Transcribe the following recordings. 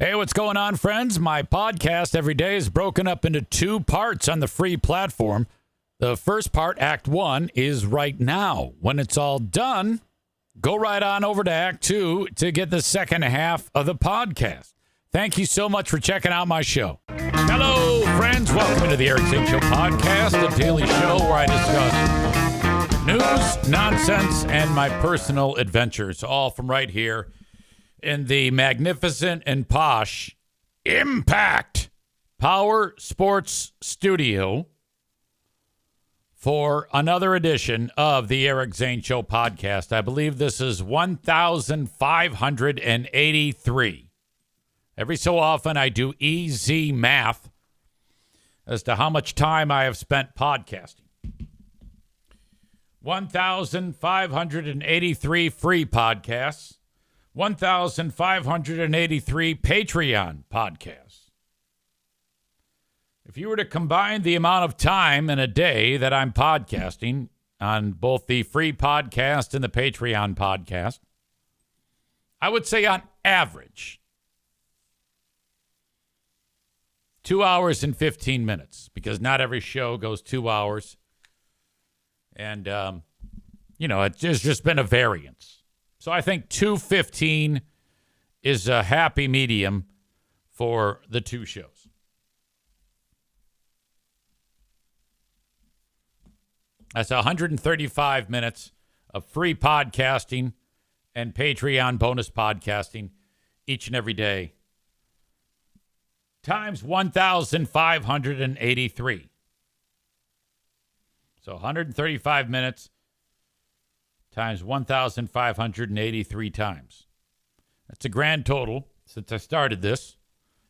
Hey, what's going on, friends? My podcast every day is broken up into two parts on the free platform. The first part, Act 1, is right now. When it's all done, go right on over to Act 2 to get the second half of the podcast. Thank you so much for checking out my show. Hello, friends. Welcome to the Eric Zane Show podcast, a daily show where I discuss news, nonsense, and my personal adventures, all from right here in the magnificent and posh Impact Power Sports Studio for another edition of the Eric Zane Show podcast. I believe this is 1583. Every so often I do easy math as to how much time I have spent podcasting. 1,583 free podcasts. 1,583 Patreon podcasts. If you were to combine the amount of time in a day that I'm podcasting on both the free podcast and the Patreon podcast, I would say on average, 2 hours and 15 minutes, because not every show goes 2 hours. And, it's just been a variance. So I think 2:15 is a happy medium for the two shows. That's 135 minutes of free podcasting and Patreon bonus podcasting each and every day, times 1,583. So 135 minutes times 1,583 times. That's a grand total, since I started this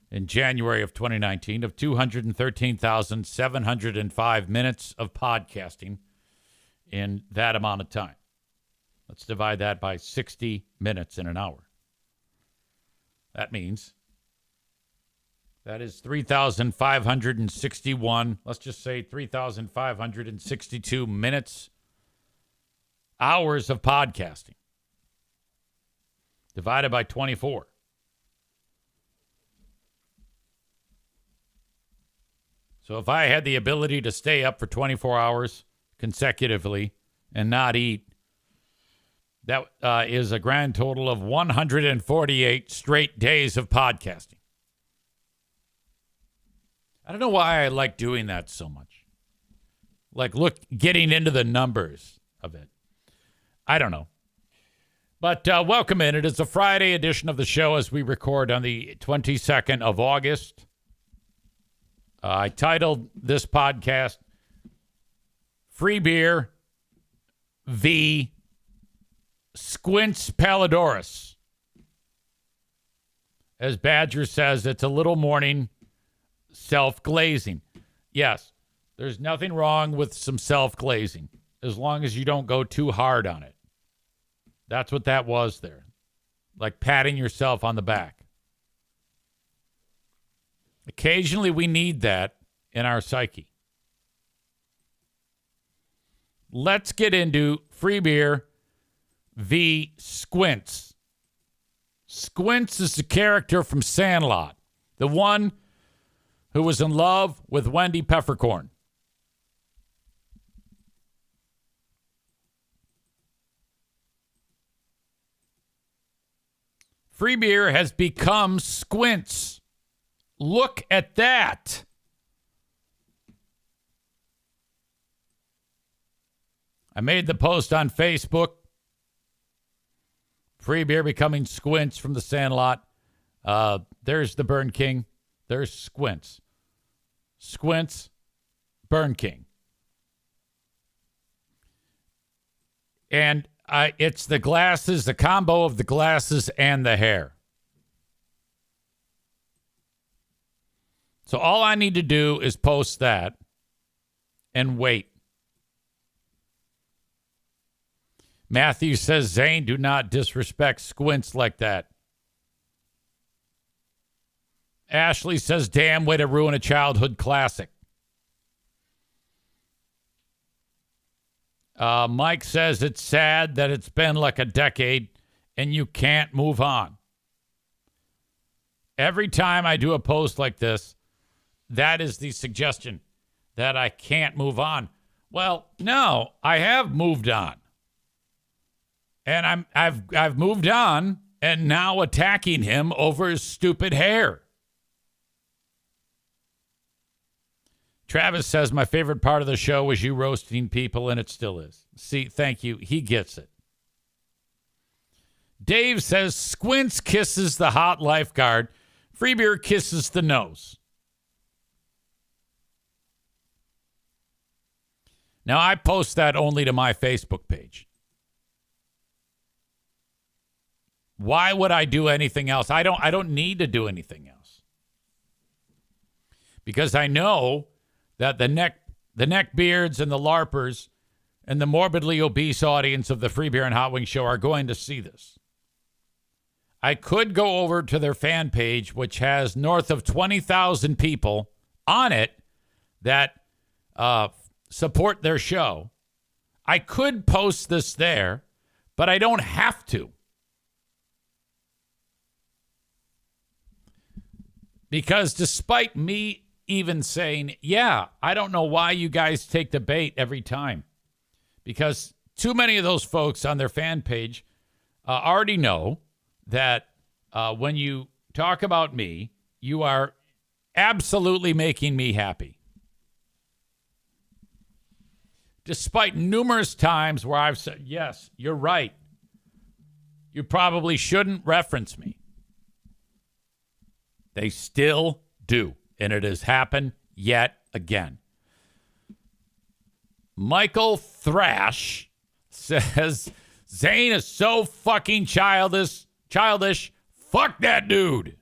in January of 2019, of 213,705 minutes of podcasting in that amount of time. Let's divide that by 60 minutes in an hour. That means that is 3,561, let's just say 3,562 minutes, hours of podcasting divided by 24. So if I had the ability to stay up for 24 hours consecutively and not eat, that is a grand total of 148 straight days of podcasting. I don't know why I like doing that so much. Getting into the numbers of it. I don't know. But welcome in. It is a Friday edition of the show as we record on the 22nd of August. I titled this podcast, Free Beer v. Squints Pallidoris. As Badger says, it's a little morning self-glazing. Yes, there's nothing wrong with some self-glazing, as long as you don't go too hard on it. That's what that was there. Like patting yourself on the back. Occasionally we need that in our psyche. Let's get into Free Beer v. Squints. Squints is the character from Sandlot, the one who was in love with Wendy Peppercorn. Free Beer has become Squints. Look at that. I made the post on Facebook. Free Beer becoming Squints from the Sandlot. There's the Burn King. There's Squints. Squints, Burn King. And it's the glasses, the combo of the glasses and the hair. So all I need to do is post that and wait. Matthew says, Zane, do not disrespect Squints like that. Ashley says, damn, way to ruin a childhood classic. Mike says it's sad that it's been like a decade and you can't move on. Every time I do a post like this, that is the suggestion that I can't move on. Well, no, I have moved on. And I've moved on and now attacking him over his stupid hair. Travis says, my favorite part of the show was you roasting people, and it still is. See, thank you. He gets it. Dave says, Squints kisses the hot lifeguard. Free beer kisses the nose. Now, I post that only to my Facebook page. Why would I do anything else? I don't need to do anything else. Because I know that the neck beards and the LARPers and the morbidly obese audience of the Free Beer and Hot Wing Show are going to see this. I could go over to their fan page, which has north of 20,000 people on it that support their show. I could post this there, but I don't have to. Because despite me even saying, yeah, I don't know why you guys take the bait every time. Because too many of those folks on their fan page already know that when you talk about me, you are absolutely making me happy. Despite numerous times where I've said, yes, you're right. You probably shouldn't reference me. They still do. And it has happened yet again. Michael Thrash says, Zane is so fucking childish. Fuck that dude.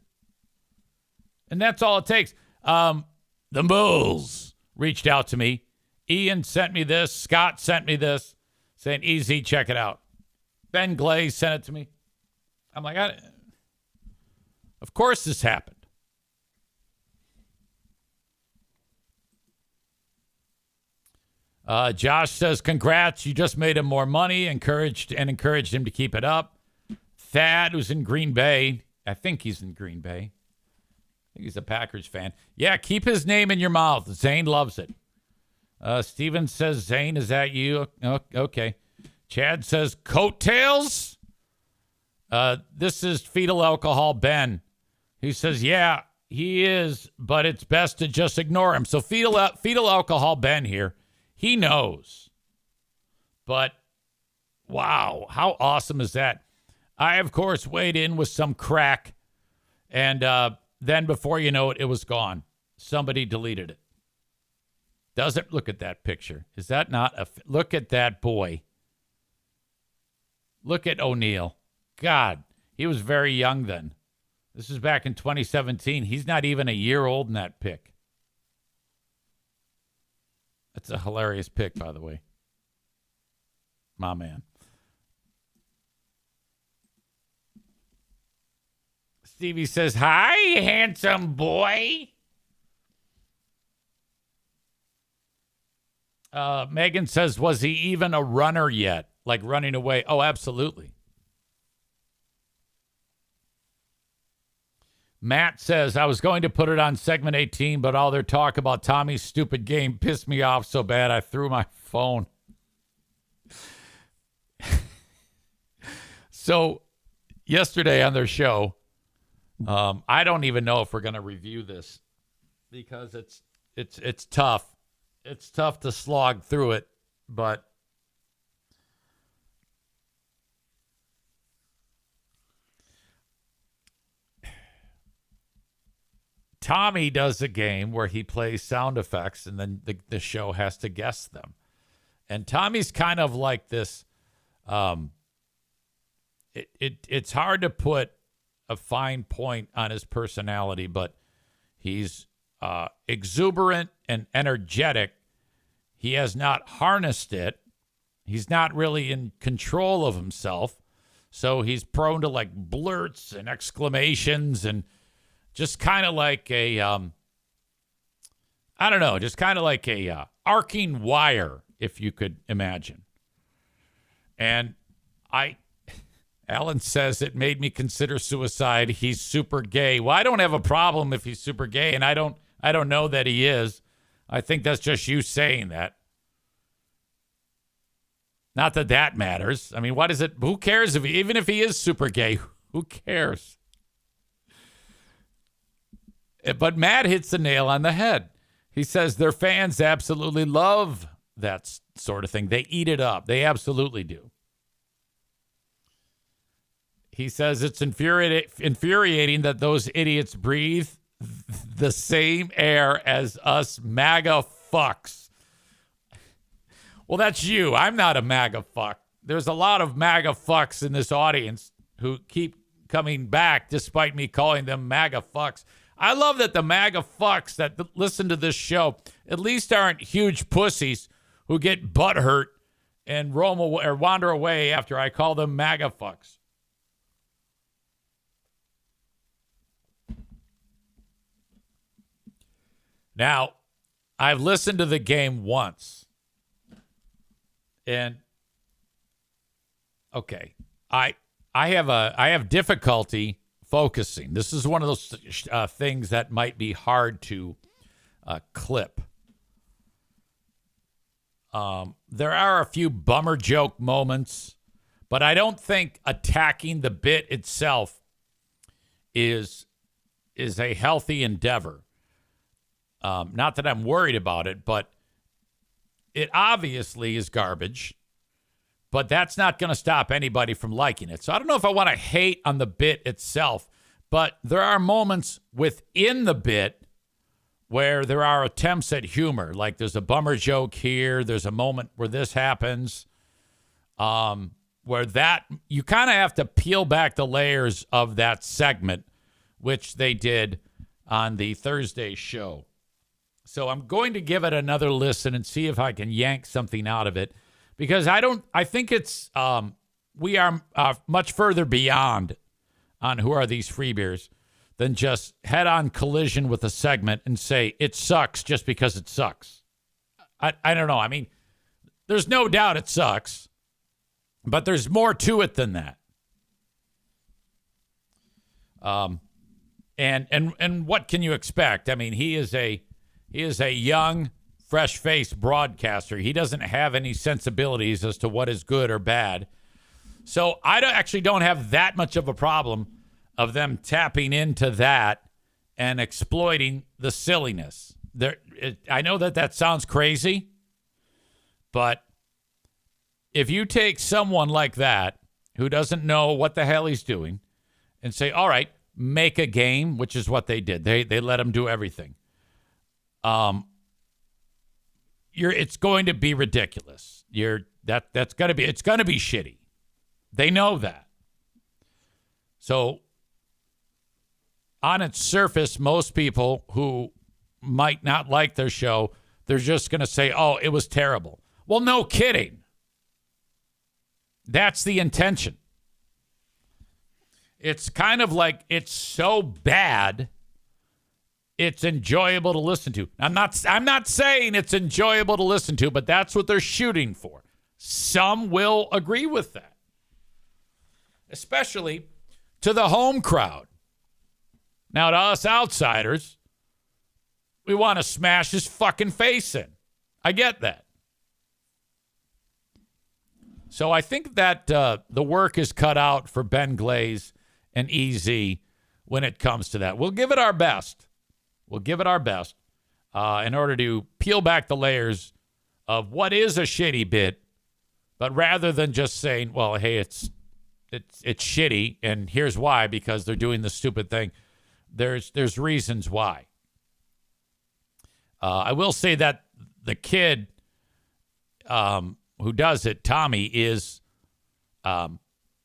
And that's all it takes. The Bulls reached out to me. Ian sent me this. Scott sent me this. Saying, easy, check it out. Ben Glaze sent it to me. I'm like, of course this happened. Josh says, congrats. You just made him more money. Encouraged him to keep it up. Thad, who's in Green Bay. I think he's in Green Bay. I think he's a Packers fan. Yeah, keep his name in your mouth. Zane loves it. Steven says, Zane, is that you? Okay. Chad says, coattails? This is fetal alcohol Ben. He says, yeah, he is, but it's best to just ignore him. So fetal alcohol Ben here. He knows. But, wow, how awesome is that? I, of course, weighed in with some crack, and then before you know it, it was gone. Somebody deleted it. Doesn't look at that picture. Is that not look at that boy. Look at O'Neal. God, he was very young then. This is back in 2017. He's not even a year old in that pic. That's a hilarious pic, by the way. My man. Stevie says, hi, handsome boy. Megan says, was he even a runner yet? Like running away? Oh, absolutely. Matt says, I was going to put it on segment 18, but all their talk about Tommy's stupid game pissed me off so bad I threw my phone. So yesterday on their show, I don't even know if we're going to review this because it's tough. It's tough to slog through it, but Tommy does a game where he plays sound effects and then the show has to guess them. And Tommy's kind of like this. It's hard to put a fine point on his personality, but he's exuberant and energetic. He has not harnessed it. He's not really in control of himself. So he's prone to like blurts and exclamations and just kind of like a, I don't know, just kind of like a arcing wire, if you could imagine. And Alan says it made me consider suicide. He's super gay. Well, I don't have a problem if he's super gay, and I don't know that he is. I think that's just you saying that. Not that that matters. I mean, what is it? Who cares even if he is super gay? Who cares? But Matt hits the nail on the head. He says their fans absolutely love that sort of thing. They eat it up. They absolutely do. He says it's infuriating that those idiots breathe the same air as us MAGA fucks. Well, that's you. I'm not a MAGA fuck. There's a lot of MAGA fucks in this audience who keep coming back despite me calling them MAGA fucks. I love that the MAGA fucks that listen to this show at least aren't huge pussies who get butthurt and roam away or wander away after I call them MAGA fucks. Now, I've listened to the game once. And okay, I have difficulty focusing. This is one of those things that might be hard to clip. There are a few bummer joke moments, but I don't think attacking the bit itself is a healthy endeavor. Not that I'm worried about it, but it obviously is garbage. But that's not going to stop anybody from liking it. So I don't know if I want to hate on the bit itself, but there are moments within the bit where there are attempts at humor. Like there's a bummer joke here. There's a moment where this happens, where that you kind of have to peel back the layers of that segment, which they did on the Thursday show. So I'm going to give it another listen and see if I can yank something out of it, because I think it's, we are much further beyond on who are these free beers than just head on collision with a segment and say it sucks just because it sucks. I don't know. I mean, there's no doubt it sucks, but there's more to it than that. And what can you expect? I mean, he is a young, fresh-faced broadcaster. He doesn't have any sensibilities as to what is good or bad. So I actually don't have that much of a problem of them tapping into that and exploiting the silliness. I know that sounds crazy, but if you take someone like that who doesn't know what the hell he's doing and say, all right, make a game, which is what they did. They let him do everything. It's going to be ridiculous. It's going to be shitty. They know that. So on its surface, most people who might not like their show, they're just going to say, oh, it was terrible. Well, no kidding. That's the intention. It's kind of like it's so bad it's enjoyable to listen to. I'm not saying it's enjoyable to listen to, but that's what they're shooting for. Some will agree with that. Especially to the home crowd. Now, to us outsiders, we want to smash his fucking face in. I get that. So I think that the work is cut out for Ben Glaze and EZ when it comes to that. We'll give it our best. We'll give it our best in order to peel back the layers of what is a shitty bit, but rather than just saying, well, hey, it's shitty, and here's why, because they're doing the stupid thing. There's reasons why. I will say that the kid who does it, Tommy, is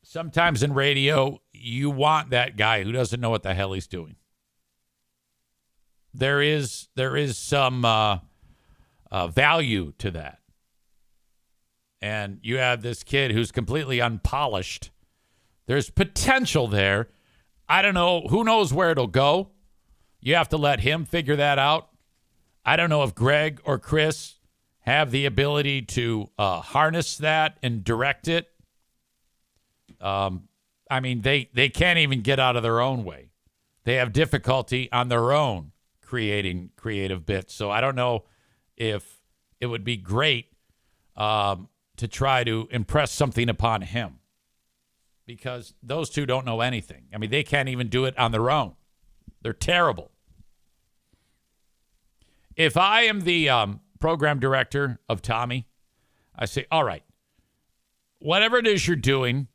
sometimes in radio, you want that guy who doesn't know what the hell he's doing. There is some value to that. And you have this kid who's completely unpolished. There's potential there. I don't know. Who knows where it'll go? You have to let him figure that out. I don't know if Greg or Chris have the ability to harness that and direct it. I mean, they can't even get out of their own way. They have difficulty on their own creating creative bits. So I don't know if it would be great to try to impress something upon him, because those two don't know anything. I mean, they can't even do it on their own. They're terrible. If I am the program director of Tommy, I say, all right, whatever it is you're doing,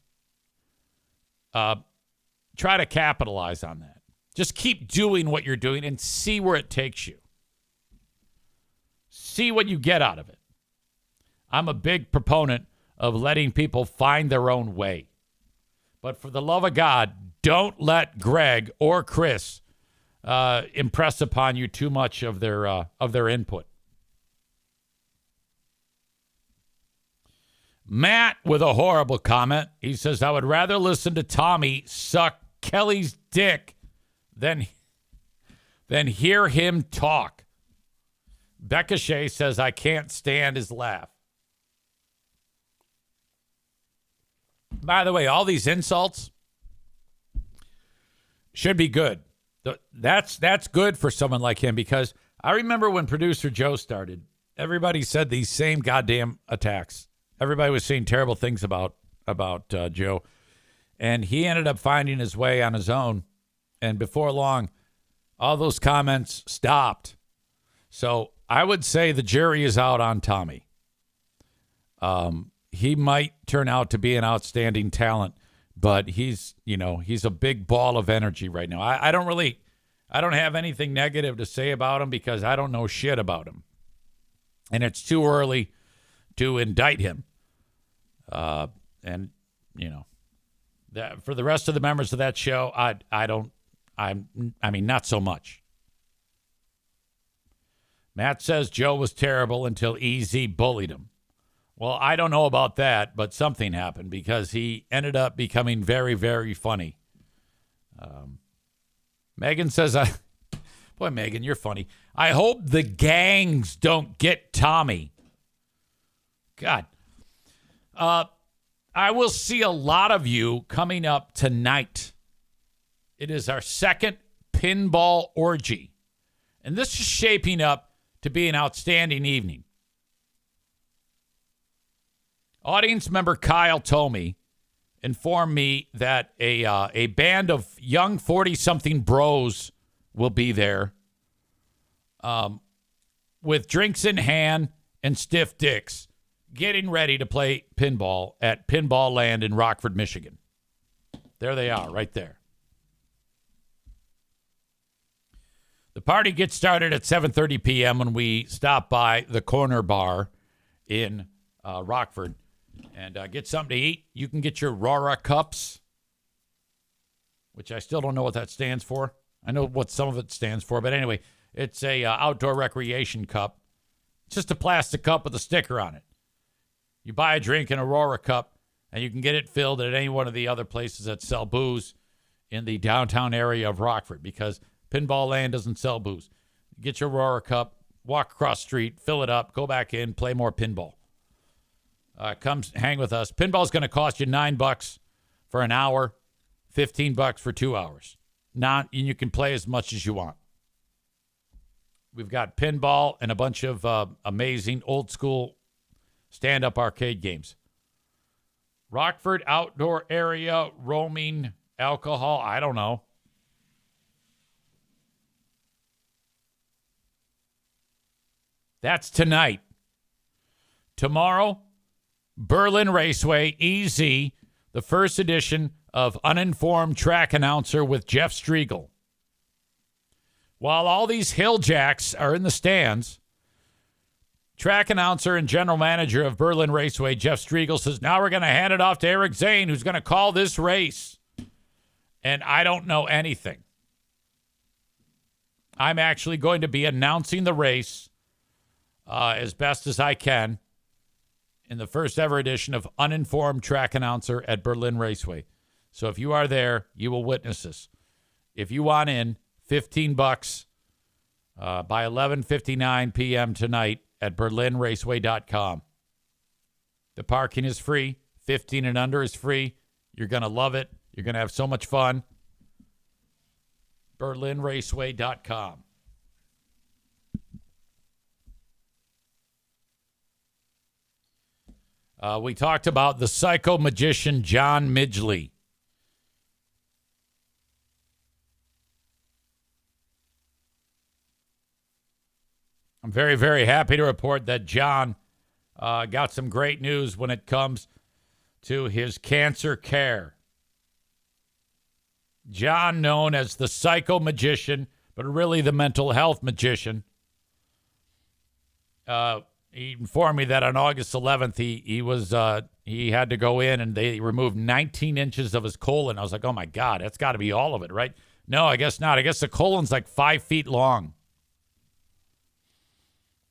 try to capitalize on that. Just keep doing what you're doing and see where it takes you. See what you get out of it. I'm a big proponent of letting people find their own way. But for the love of God, don't let Greg or Chris impress upon you too much of their input. Matt with a horrible comment. He says, I would rather listen to Tommy suck Kelly's dick than hear him talk. Becca Shea says, I can't stand his laugh. By the way, all these insults should be good. That's good for someone like him, because I remember when producer Joe started, everybody said these same goddamn attacks. Everybody was saying terrible things about Joe, and he ended up finding his way on his own. And before long, all those comments stopped. So I would say the jury is out on Tommy. He might turn out to be an outstanding talent, but he's a big ball of energy right now. I don't have anything negative to say about him because I don't know shit about him. And it's too early to indict him. And that for the rest of the members of that show, I mean, not so much. Matt says Joe was terrible until EZ bullied him. Well, I don't know about that, but something happened because he ended up becoming very, very funny. Megan says, boy, Megan, you're funny. I hope the gangs don't get Tommy. God. I will see a lot of you coming up tonight. It is our second pinball orgy. And this is shaping up to be an outstanding evening. Audience member Kyle Tomey informed me that a band of young 40-something bros will be there with drinks in hand and stiff dicks, getting ready to play pinball at Pinball Land in Rockford, Michigan. There they are, right there. The party gets started at 7:30 p.m. when we stop by the Corner Bar in Rockford and get something to eat. You can get your Rora cups, which I still don't know what that stands for. I know what some of it stands for, but anyway, it's a outdoor recreation cup. It's just a plastic cup with a sticker on it. You buy a drink in a Rora cup, and you can get it filled at any one of the other places that sell booze in the downtown area of Rockford, because Pinball Land doesn't sell booze. Get your Rora cup, walk across the street, fill it up, go back in, play more pinball. Come hang with us. Pinball's going to cost you $9 for an hour, $15 for 2 hours. And you can play as much as you want. We've got pinball and a bunch of amazing old school stand-up arcade games. Rockford outdoor area, roaming, alcohol, I don't know. That's tonight. Tomorrow, Berlin Raceway, EZ, the first edition of Uninformed Track Announcer with Jeff Striegel. While all these Hilljacks are in the stands, track announcer and general manager of Berlin Raceway, Jeff Striegel, says, now we're going to hand it off to Eric Zane, who's going to call this race. And I don't know anything. I'm actually going to be announcing the race as best as I can in the first ever edition of Uninformed Track Announcer at Berlin Raceway. So if you are there, you will witness this. If you want in, $15 by 11:59 p.m. tonight at berlinraceway.com. The parking is free. 15 and under is free. You're going to love it. You're going to have so much fun. BerlinRaceway.com. We talked about the psycho magician John Midgley. I'm very, very happy to report that John got some great news when it comes to his cancer care. John, known as the psycho magician, but really the mental health magician, he informed me that on August 11th, he had to go in and they removed 19 inches of his colon. I was like, oh my God, that's got to be all of it, right? No, I guess not. I guess the colon's like 5 feet long.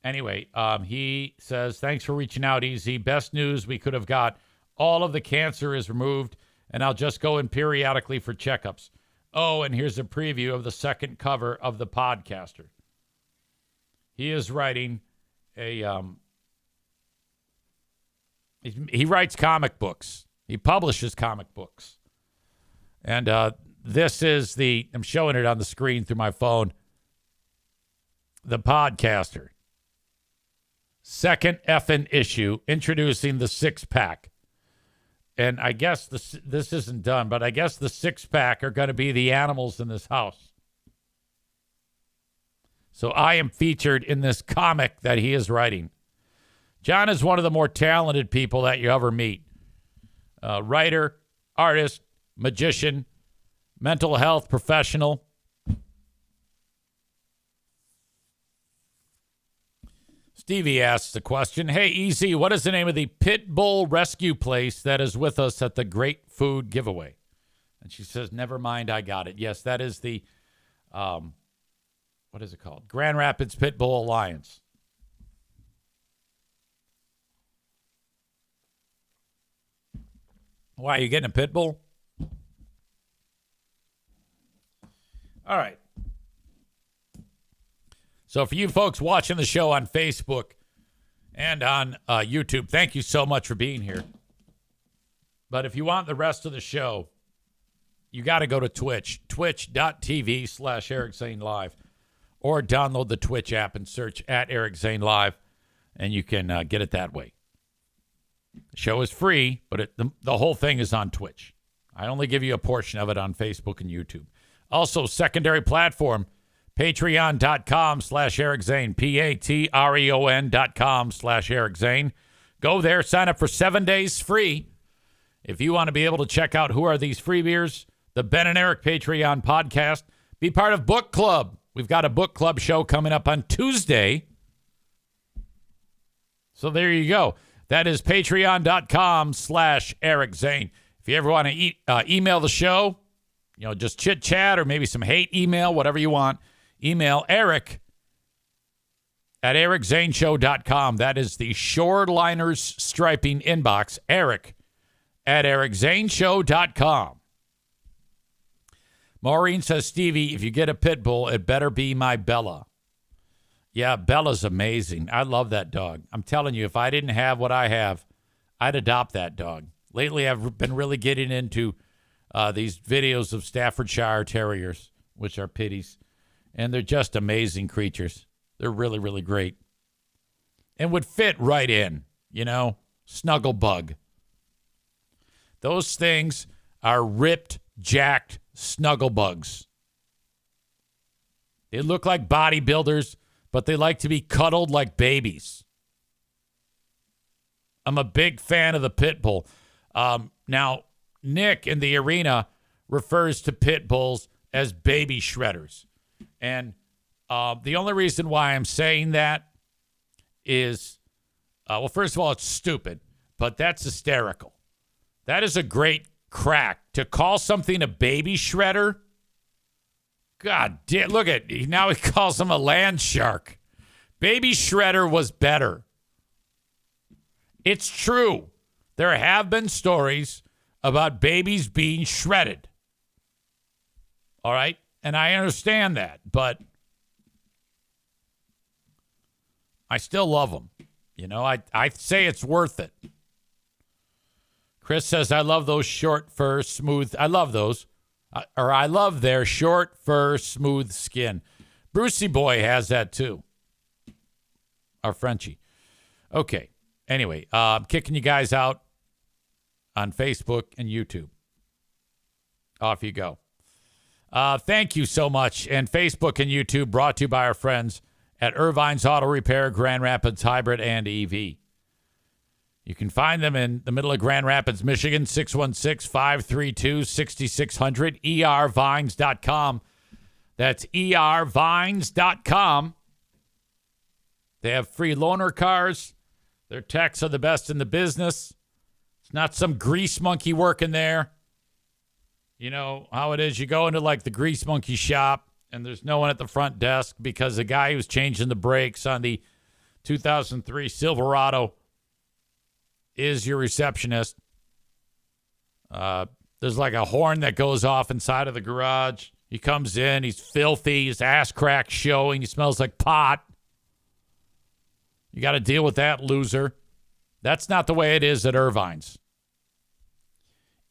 Anyway, he says, thanks for reaching out, EZ. Best news we could have got. All of the cancer is removed, and I'll just go in periodically for checkups. Oh, and here's a preview of the second cover of The Podcaster. He is writing he writes comic books. He publishes comic books. And this is I'm showing it on the screen through my phone, The Podcaster. Second effing issue, introducing the six-pack. And I guess this isn't done, but I guess the six-pack are going to be the animals in this house. So I am featured in this comic that he is writing. John is one of the more talented people that you ever meet. Writer, artist, magician, mental health professional. Stevie asks the question, hey, EZ, what is the name of the pit bull rescue place that is with us at the Great Food Giveaway? And she says, never mind, I got it. Yes, that is the, what is it called? Grand Rapids Pit Bull Alliance. Why, are you getting a pit bull? All right. So for you folks watching the show on Facebook and on YouTube, thank you so much for being here. But if you want the rest of the show, you got to go to Twitch, twitch.tv/Eric Zane Live, or download the Twitch app and search at Eric Zane Live, and you can get it that way. The show is free, but the whole thing is on Twitch. I only give you a portion of it on Facebook and YouTube. Also, secondary platform, Patreon.com/Eric Zane, Patreon.com/Eric Zane. Go there, sign up for 7 days free. If you want to be able to check out who are these freebiers, the Ben and Eric Patreon podcast, be part of Book Club. We've got a book club show coming up on Tuesday. So there you go. That is Patreon.com/Eric Zane. If you ever want to email the show, just chit chat or maybe some hate email, whatever you want, email Eric at ericzaneshow.com. That is the Shoreliners Striping inbox, Eric at ericzaneshow.com. Maureen says, Stevie, if you get a pit bull, it better be my Bella. Yeah, Bella's amazing. I love that dog. I'm telling you, if I didn't have what I have, I'd adopt that dog. Lately, I've been really getting into these videos of Staffordshire Terriers, which are pitties. And they're just amazing creatures. They're really, really great. And would fit right in, snuggle bug. Those things are ripped, jacked snuggle bugs. They look like bodybuilders, but they like to be cuddled like babies. I'm a big fan of the pit bull. Now, Nick in the arena refers to pit bulls as baby shredders. And the only reason why I'm saying that is, first of all, it's stupid, but that's hysterical. That is a great crack. To call something a baby shredder, God damn, look at, now he calls him a land shark. Baby shredder was better. It's true. There have been stories about babies being shredded. All right? And I understand that, but I still love them. I say it's worth it. Chris says, I love those short fur, smooth. I love those. I love their short fur, smooth skin. Brucey Boy has that too. Our Frenchie. Okay. Anyway, I'm kicking you guys out on Facebook and YouTube. Off you go. Thank you so much. And Facebook and YouTube brought to you by our friends at Irvine's Auto Repair, Grand Rapids Hybrid and EV. You can find them in the middle of Grand Rapids, Michigan, 616-532-6600, ervines.com. That's ervines.com. They have free loaner cars. Their techs are the best in the business. It's not some grease monkey working there. You know how it is. You go into like the grease monkey shop and there's no one at the front desk because the guy who's changing the brakes on the 2003 Silverado is your receptionist. There's like a horn that goes off inside of the garage. He comes in. He's filthy. His ass crack showing. He smells like pot. You got to deal with that loser. That's not the way it is at Irvine's.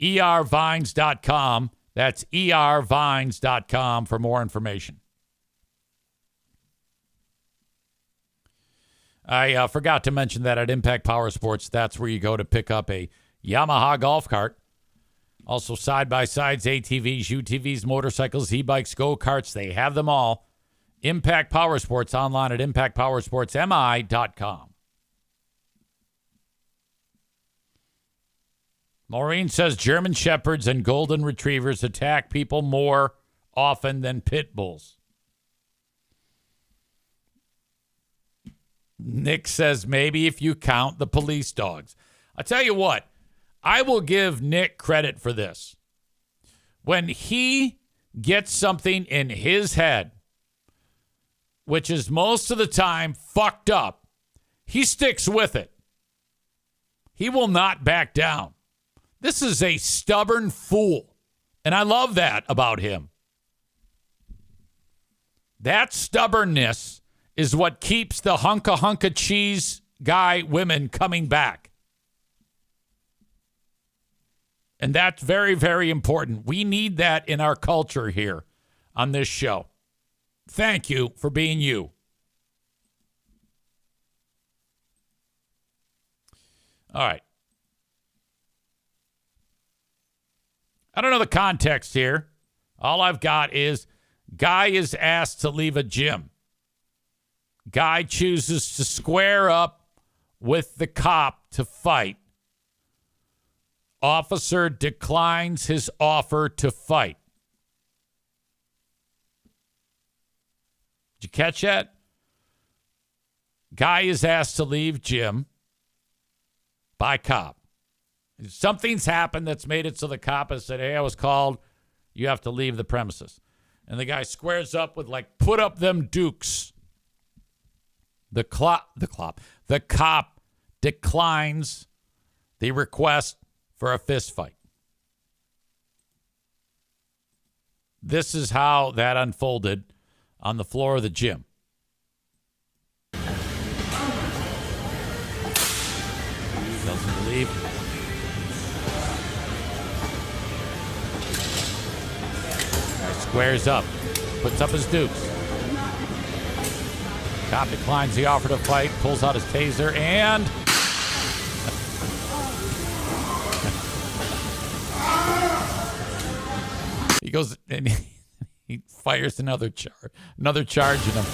ervines.com. That's ervines.com for more information. I forgot to mention that at Impact Power Sports, that's where you go to pick up a Yamaha golf cart. Also side-by-sides, ATVs, UTVs, motorcycles, e-bikes, go-karts. They have them all. Impact Power Sports online at impactpowersportsmi.com. Maureen says German Shepherds and Golden Retrievers attack people more often than pit bulls. Nick says maybe if you count the police dogs. I tell you what, I will give Nick credit for this. When he gets something in his head, which is most of the time fucked up, he sticks with it. He will not back down. This is a stubborn fool, and I love that about him. That stubbornness is what keeps the hunka cheese guy women coming back. And that's very, very important. We need that in our culture here on this show. Thank you for being you. All right. I don't know the context here. All I've got is guy is asked to leave a gym. Guy chooses to square up with the cop to fight. Officer declines his offer to fight. Did you catch that? Guy is asked to leave gym by cop. Something's happened that's made it so the cop has said, hey, I was called. You have to leave the premises. And the guy squares up with like, put up them dukes. The cop declines the request for a fist fight. This is how that unfolded on the floor of the gym. Doesn't believe. Guy squares up, puts up his dukes. Cop declines the offer to fight, pulls out his taser, and he goes and he fires another charge in him.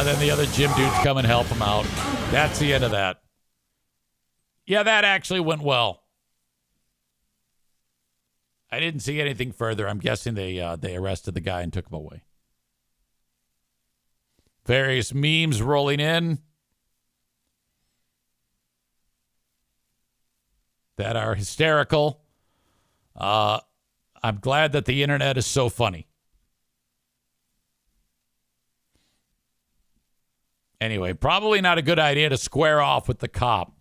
Then the other gym dudes come and help him out. That's the end of that. Yeah, that actually went well. I didn't see anything further. I'm guessing they arrested the guy and took him away. Various memes rolling in that are hysterical. I'm glad that the internet is so funny. Anyway, probably not a good idea to square off with the cop.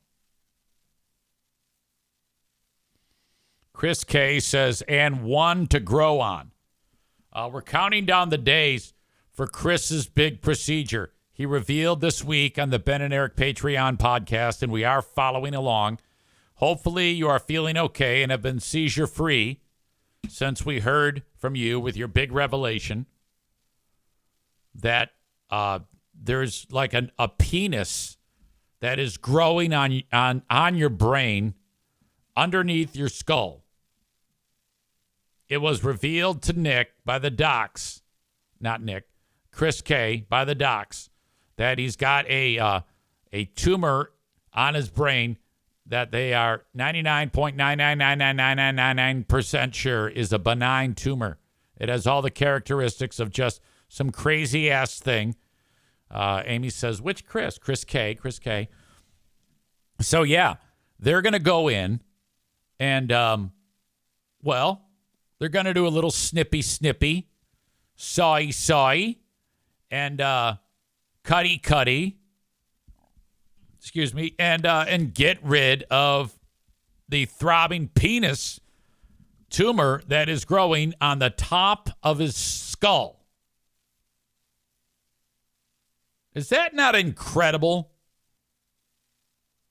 Chris K says, and one to grow on. We're counting down the days for Chris's big procedure. he revealed this week on the Ben and Eric Patreon podcast, and we are following along. Hopefully you are feeling okay and have been seizure-free since we heard from you with your big revelation that there's like a penis that is growing on your brain underneath your skull. It was revealed to Nick by the docs, not Nick, Chris K by the docs, that he's got a tumor on his brain that they are 99.9999999% sure is a benign tumor. It has all the characteristics of just some crazy ass thing. Amy says, which Chris? Chris K. So yeah, they're going to go in and, they're going to do a little snippy, sawy, and cutty, excuse me, and get rid of the throbbing penis tumor that is growing on the top of his skull. Is that not incredible?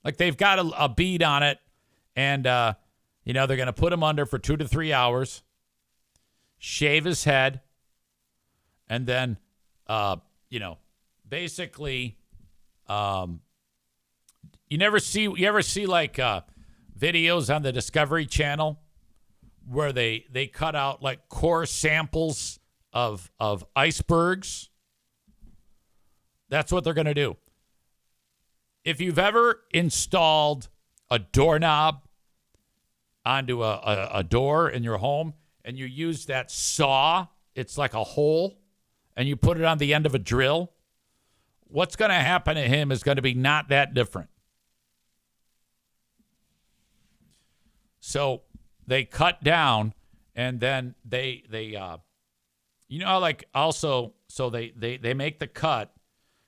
Like they've got a bead on it, and they're going to put him under for 2 to 3 hours, shave his head, and then, basically, you ever see like videos on the Discovery Channel where they cut out like core samples of icebergs? That's what they're going to do. If you've ever installed a doorknob onto a door in your home and you use that saw, it's like a hole, and you put it on the end of a drill, what's going to happen to him is going to be not that different. So they cut down, and then they make the cut,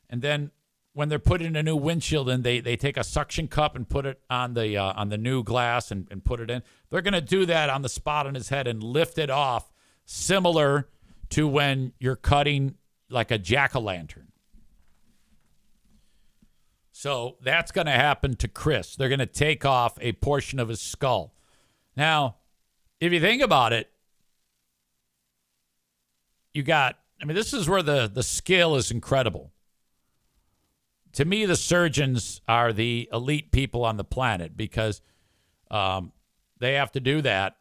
and then when they're putting a new windshield in, they take a suction cup and put it on the new glass and put it in. They're going to do that on the spot on his head and lift it off, similar to when you're cutting like a jack-o'-lantern. So that's going to happen to Chris. They're going to take off a portion of his skull. Now, if you think about it, this is where the skill is incredible. To me, the surgeons are the elite people on the planet because they have to do that,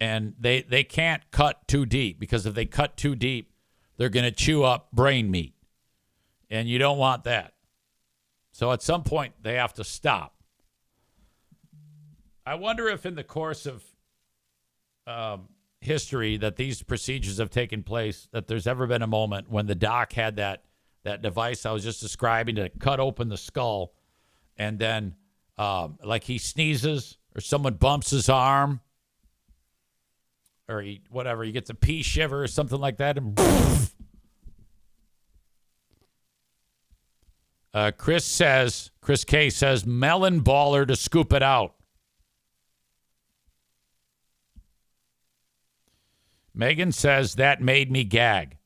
and they can't cut too deep, because if they cut too deep, they're going to chew up brain meat, and you don't want that. So at some point, they have to stop. I wonder if in the course of history that these procedures have taken place, that there's ever been a moment when the doc had that device I was just describing to cut open the skull, and then like he sneezes or someone bumps his arm, or he gets a pea shiver or something like that, and Chris K says, melon baller to scoop it out. Megan says, that made me gag.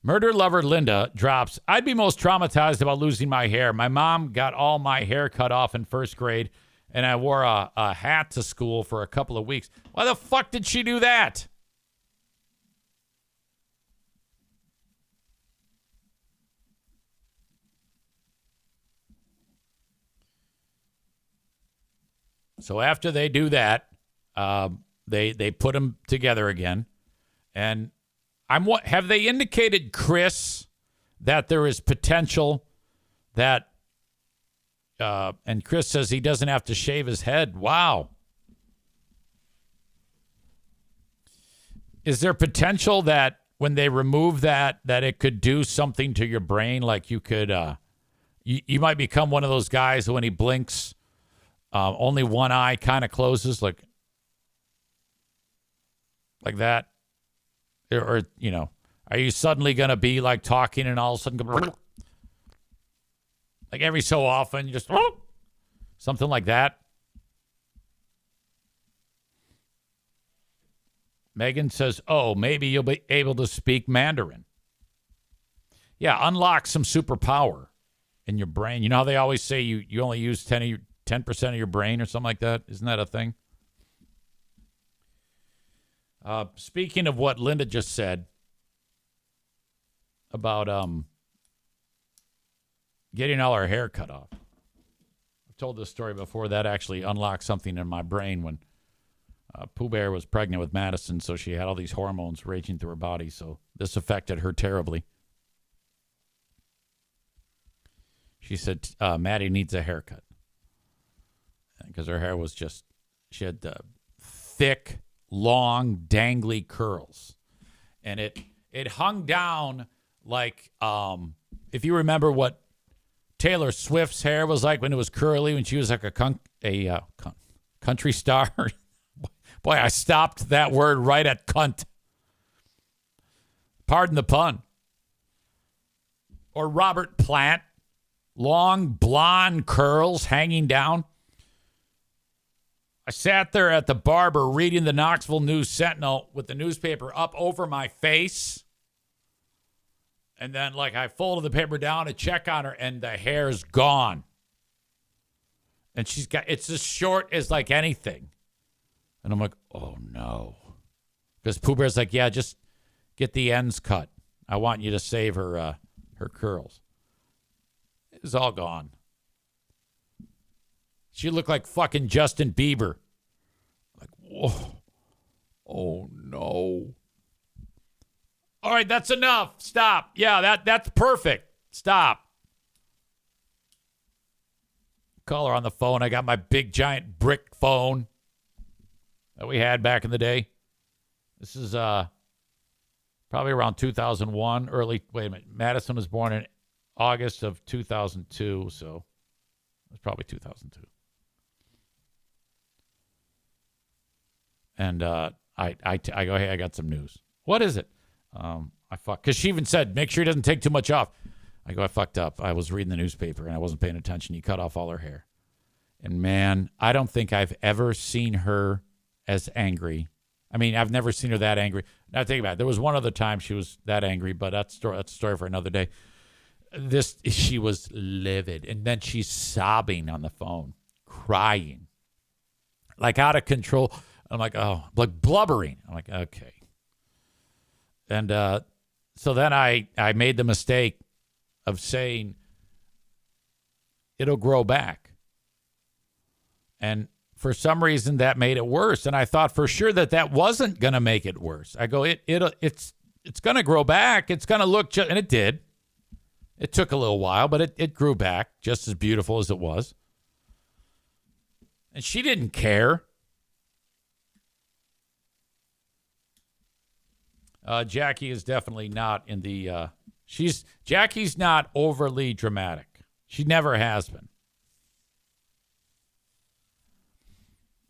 Murder lover Linda drops, I'd be most traumatized about losing my hair. My mom got all my hair cut off in first grade, and I wore a hat to school for a couple of weeks. Why the fuck did she do that? So after they do that, they put them together again, and have they indicated, Chris, that there is potential that, and Chris says he doesn't have to shave his head. Wow. Is there potential that when they remove that it could do something to your brain? Like you could, you might become one of those guys who when he blinks, only one eye kind of closes, like that. Or, are you suddenly going to be like talking and all of a sudden go, like every so often, you just, something like that? Megan says, maybe you'll be able to speak Mandarin. Yeah, unlock some superpower in your brain. You know how they always say you only use 10% of your brain or something like that? Isn't that a thing? Speaking of what Linda just said about getting all her hair cut off. I've told this story before. That actually unlocked something in my brain when Pooh Bear was pregnant with Madison, so she had all these hormones raging through her body, so this affected her terribly. She said, Maddie needs a haircut. Because her hair was just, she had thick, long, dangly curls. And it hung down like, if you remember what Taylor Swift's hair was like when it was curly, when she was like a country star. Boy, I stopped that word right at cunt. Pardon the pun. Or Robert Plant. Long blonde curls hanging down. I sat there at the barber reading the Knoxville News Sentinel with the newspaper up over my face. And then, I folded the paper down to check on her, and the hair's gone. And it's as short as anything. And I'm like, oh no. Because Pooh Bear's like, yeah, just get the ends cut. I want you to save her curls. It's all gone. She looked like fucking Justin Bieber. Like, whoa. Oh, no. All right, that's enough. Stop. Yeah, that's perfect. Stop. Call her on the phone. I got my big, giant brick phone that we had back in the day. This is probably around 2001. Wait a minute. Madison was born in August of 2002, so it was probably 2002. And I go, hey, I got some news. What is it? Because she even said, make sure he doesn't take too much off. I go, I fucked up. I was reading the newspaper and I wasn't paying attention. He cut off all her hair. And man, I don't think I've ever seen her as angry. I mean, I've never seen her that angry. Now think about it. There was one other time she was that angry, but that's a story for another day. She was livid. And then she's sobbing on the phone, crying, out of control. I'm like, oh, blubbering. I'm like, okay. And so then I made the mistake of saying, it'll grow back. And for some reason that made it worse. And I thought for sure that wasn't going to make it worse. I go, it's going to grow back. It's going to look, and it did. It took a little while, but it grew back just as beautiful as it was. And she didn't care. Jackie is definitely not in the, Jackie's not overly dramatic. She never has been.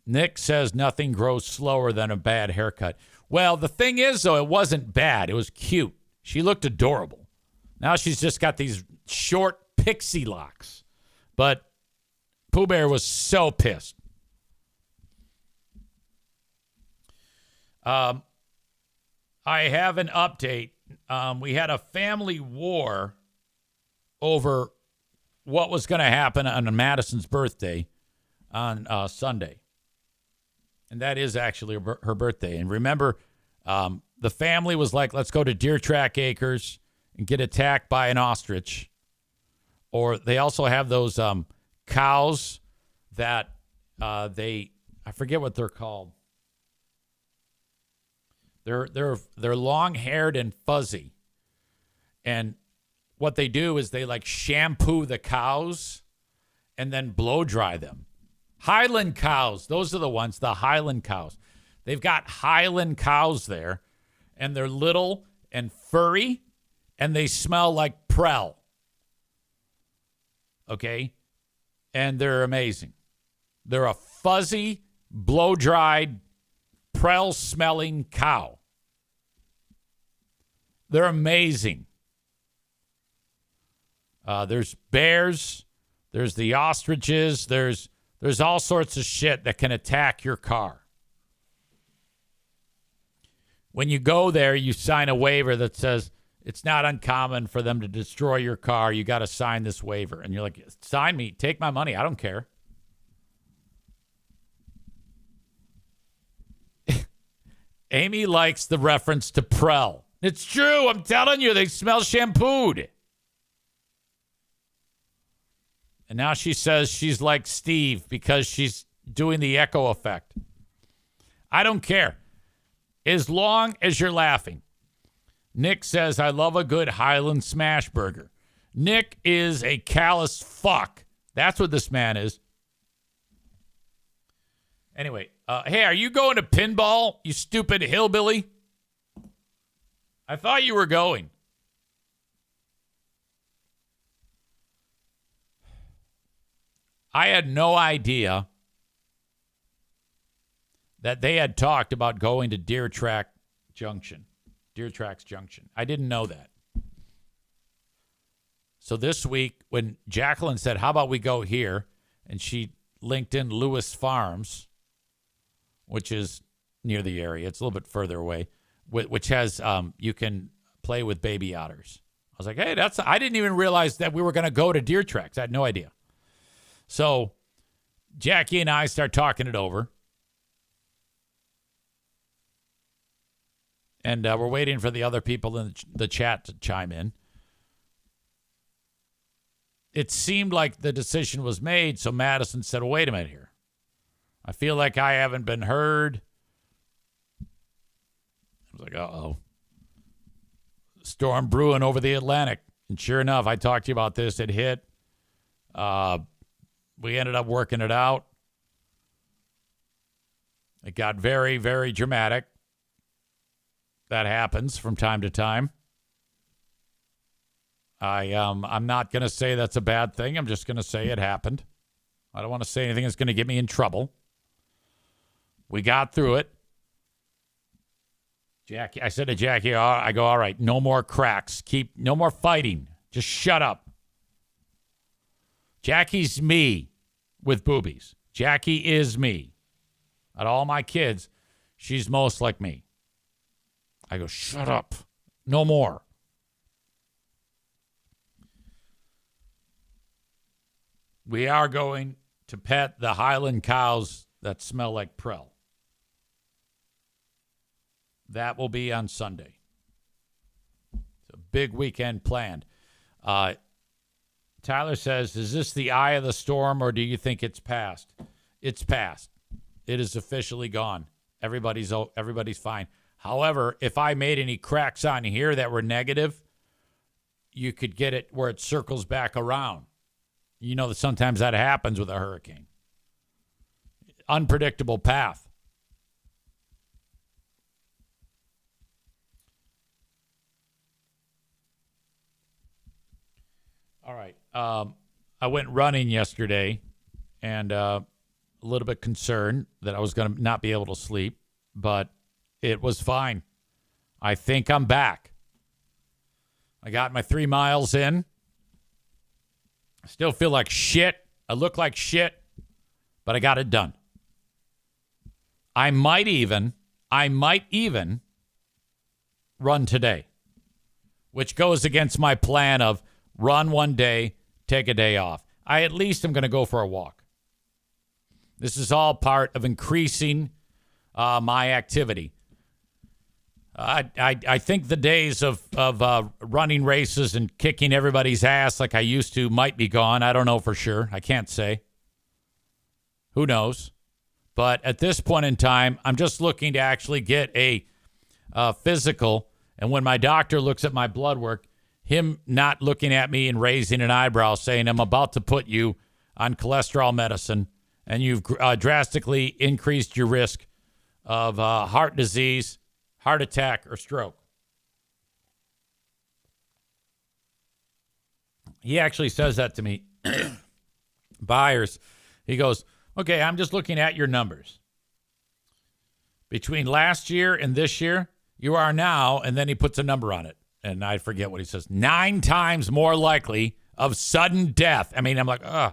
Nick says nothing grows slower than a bad haircut. Well, the thing is, though, it wasn't bad. It was cute. She looked adorable. Now she's just got these short pixie locks. But Pooh Bear was so pissed. I have an update. We had a family war over what was going to happen on Madison's birthday on Sunday. And that is actually her birthday. And remember, the family was like, let's go to Deer Track Acres and get attacked by an ostrich. Or they also have those cows that I forget what they're called. They're long-haired and fuzzy. And what they do is they shampoo the cows and then blow dry them. Highland cows, those are the ones, the Highland cows. They've got Highland cows there, and they're little and furry, and they smell like Prell. Okay? And they're amazing. They're a fuzzy, blow-dried, Prell-smelling cow. They're amazing. There's bears. There's the ostriches. There's all sorts of shit that can attack your car. When you go there, you sign a waiver that says it's not uncommon for them to destroy your car. You got to sign this waiver. And you're like, sign me. Take my money. I don't care. Amy likes the reference to Prel. It's true. I'm telling you, they smell shampooed. And now she says she's like Steve because she's doing the echo effect. I don't care. As long as you're laughing. Nick says, I love a good Highland smash burger. Nick is a callous fuck. That's what this man is. Anyway, hey, are you going to pinball, you stupid hillbilly? I thought you were going. I had no idea that they had talked about going to Deer Tracks Junction. I didn't know that. So this week, when Jacqueline said, how about we go here? And she linked in Lewis Farms, which is near the area. It's a little bit further away, which has, you can play with baby otters. I was like, hey, I didn't even realize that we were going to go to Deer Tracks. I had no idea. So Jackie and I start talking it over. And we're waiting for the other people in the chat to chime in. It seemed like the decision was made, so Madison said, well, wait a minute here. I feel like I haven't been heard. I was like, uh-oh. Storm brewing over the Atlantic. And sure enough, I talked to you about this. It hit. We ended up working it out. It got very, very dramatic. That happens from time to time. I'm not going to say that's a bad thing. I'm just going to say it happened. I don't want to say anything that's going to get me in trouble. We got through it. Jackie, I said to Jackie, I go, all right, no more cracks. No more fighting. Just shut up. Jackie's me with boobies. Jackie is me. Out of all my kids, she's most like me. I go, shut up. No more. We are going to pet the Highland cows that smell like Prel. That will be on Sunday. It's a big weekend planned. Tyler says, is this the eye of the storm or do you think it's past? It's past. It is officially gone. Everybody's fine. However, if I made any cracks on here that were negative, you could get it where it circles back around. You know that sometimes that happens with a hurricane. Unpredictable path. All right. I went running yesterday and a little bit concerned that I was going to not be able to sleep, but it was fine. I think I'm back. I got my 3 miles in. I still feel like shit. I look like shit, but I got it done. I might even run today, which goes against my plan of run one day, take a day off. I at least am going to go for a walk. This is all part of increasing my activity. I think the days of running races and kicking everybody's ass like I used to might be gone. I don't know for sure. I can't say. Who knows? But at this point in time, I'm just looking to actually get a physical. And when my doctor looks at my blood work, him not looking at me and raising an eyebrow saying, I'm about to put you on cholesterol medicine and you've drastically increased your risk of heart disease, heart attack, or stroke. He actually says that to me. Byers, he goes, okay, I'm just looking at your numbers. Between last year and this year, you are now, and then he puts a number on it. And I forget what he says, 9 times more likely of sudden death. I mean, I'm like, oh,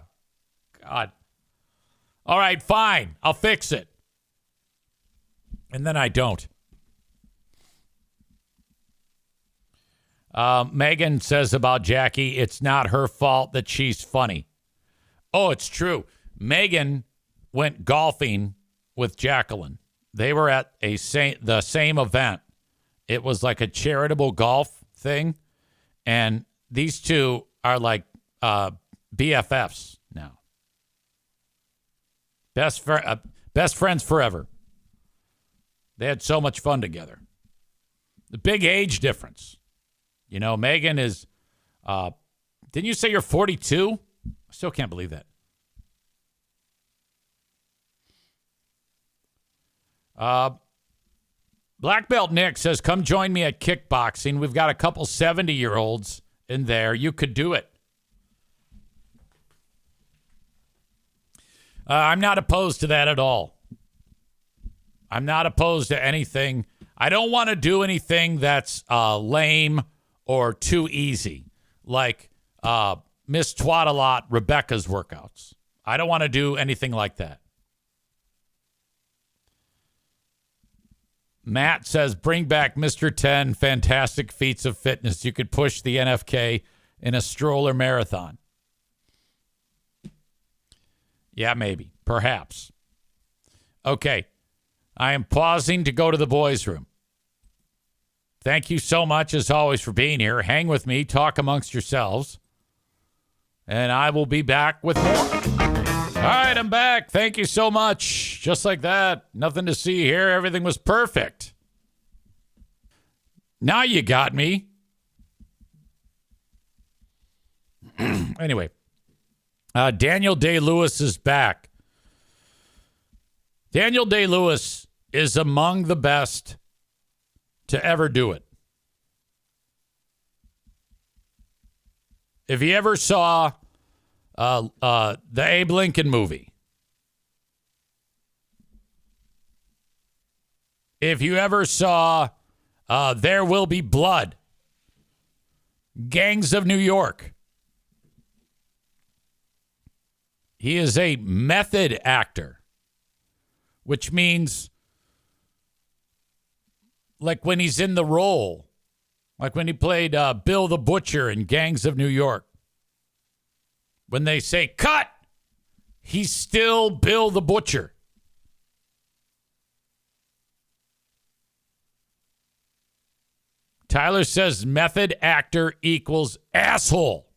God. All right, fine. I'll fix it. And then I don't. Megan says about Jackie, it's not her fault that she's funny. Oh, it's true. Megan went golfing with Jacqueline. They were at the same event. It was like a charitable golf thing. And these two are like BFFs now. Best friends forever. They had so much fun together. The big age difference. You know, Megan is, didn't you say you're 42? I still can't believe that. Black Belt Nick says, come join me at kickboxing. We've got a couple 70-year-olds in there. You could do it. I'm not opposed to that at all. I'm not opposed to anything. I don't want to do anything that's lame or too easy, like Miss Twat-A-Lot Rebecca's workouts. I don't want to do anything like that. Matt says, bring back Mr. 10 Fantastic Feats of Fitness. You could push the NFK in a stroller marathon. Yeah, maybe. Perhaps. Okay. I am pausing to go to the boys' room. Thank you so much, as always, for being here. Hang with me. Talk amongst yourselves. And I will be back with more. All right, I'm back. Thank you so much. Just like that. Nothing to see here. Everything was perfect. Now you got me. Anyway, Daniel Day-Lewis is back. Daniel Day-Lewis is among the best to ever do it. If you ever saw the Abe Lincoln movie, if you ever saw There Will Be Blood, Gangs of New York, he is a method actor, which means like when he's in the role, like when he played Bill the Butcher in Gangs of New York. When they say, cut, he's still Bill the Butcher. Tyler says method actor equals asshole.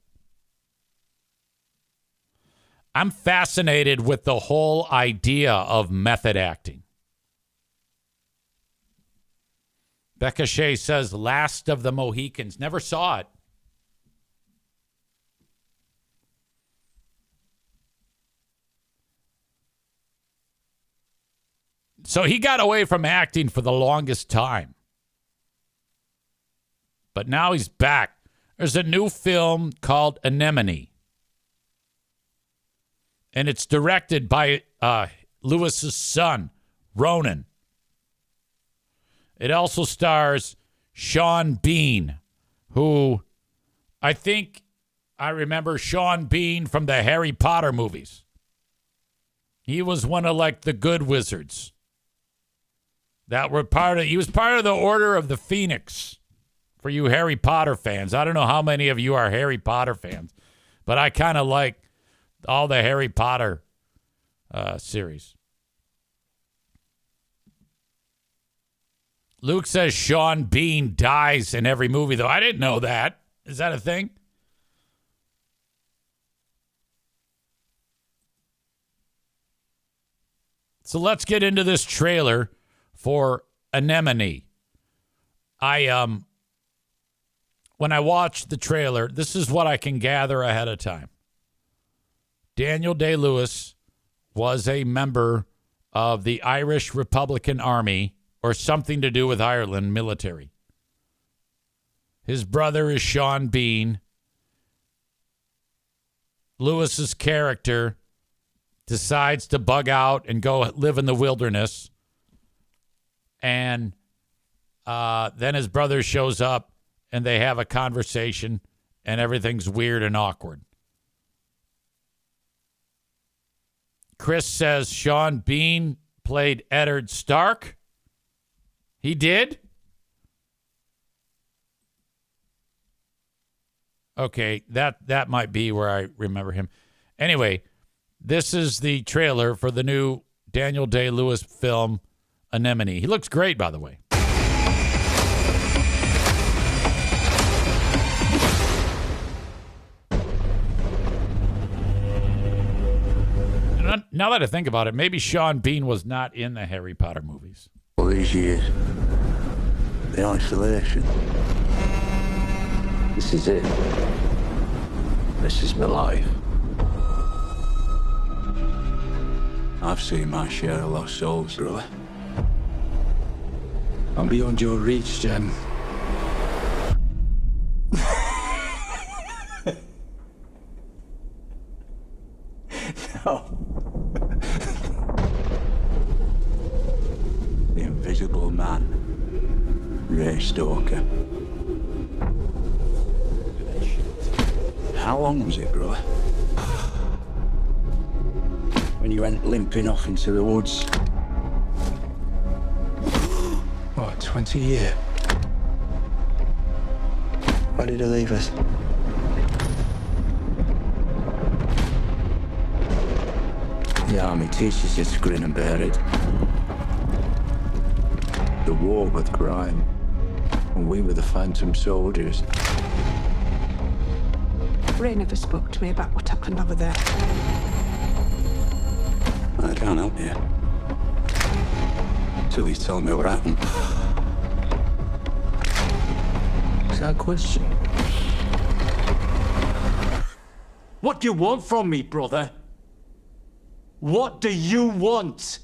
I'm fascinated with the whole idea of method acting. Becca Shea says Last of the Mohicans. Never saw it. So he got away from acting for the longest time. But now he's back. There's a new film called Anemone. And it's directed by Lewis's son, Ronan. It also stars Sean Bean, who I think I remember Sean Bean from the Harry Potter movies. He was one of like the good wizards. He was part of the Order of the Phoenix for you Harry Potter fans. I don't know how many of you are Harry Potter fans, but I kind of like all the Harry Potter series. Luke says Sean Bean dies in every movie, though. I didn't know that. Is that a thing? So let's get into this trailer for Anemone. When I watched the trailer, this is what I can gather ahead of time. Daniel Day-Lewis was a member of the Irish Republican Army, or something to do with Ireland military. His brother is Sean Bean. Lewis's character decides to bug out and go live in the wilderness. And then his brother shows up and they have a conversation and everything's weird and awkward. Chris says Sean Bean played Eddard Stark. He did? Okay, that might be where I remember him. Anyway, this is the trailer for the new Daniel Day-Lewis film, Anemone. He looks great, by the way. Now that I think about it, maybe Sean Bean was not in the Harry Potter movies. All these years, the isolation. This is it. This is my life. I've seen my share of lost souls, brother. I'm beyond your reach, Jem. No. The Invisible Man. Ray Stalker. How long was it, brother? When you went limping off into the woods? What, 20 years? Why did he leave us? The army teaches you to grin and bear it. The war with crime. And we were the phantom soldiers. Ray never spoke to me about what happened over there. I can't help you. Till he's telling me what happened. Is that a question? What do you want from me, brother? What do you want?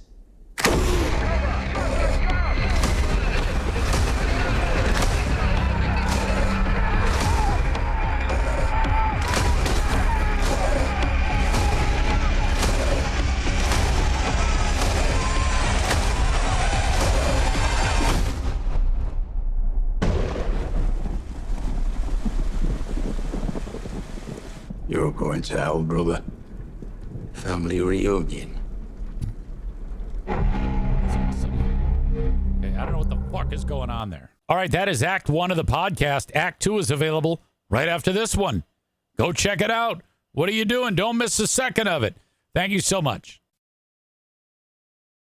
You're going to hell, brother. Family reunion. Okay, I don't know what the fuck is going on there. All right, that is Act 1 of the podcast. Act 2 is available right after this one. Go check it out. What are you doing? Don't miss a second of it. Thank you so much.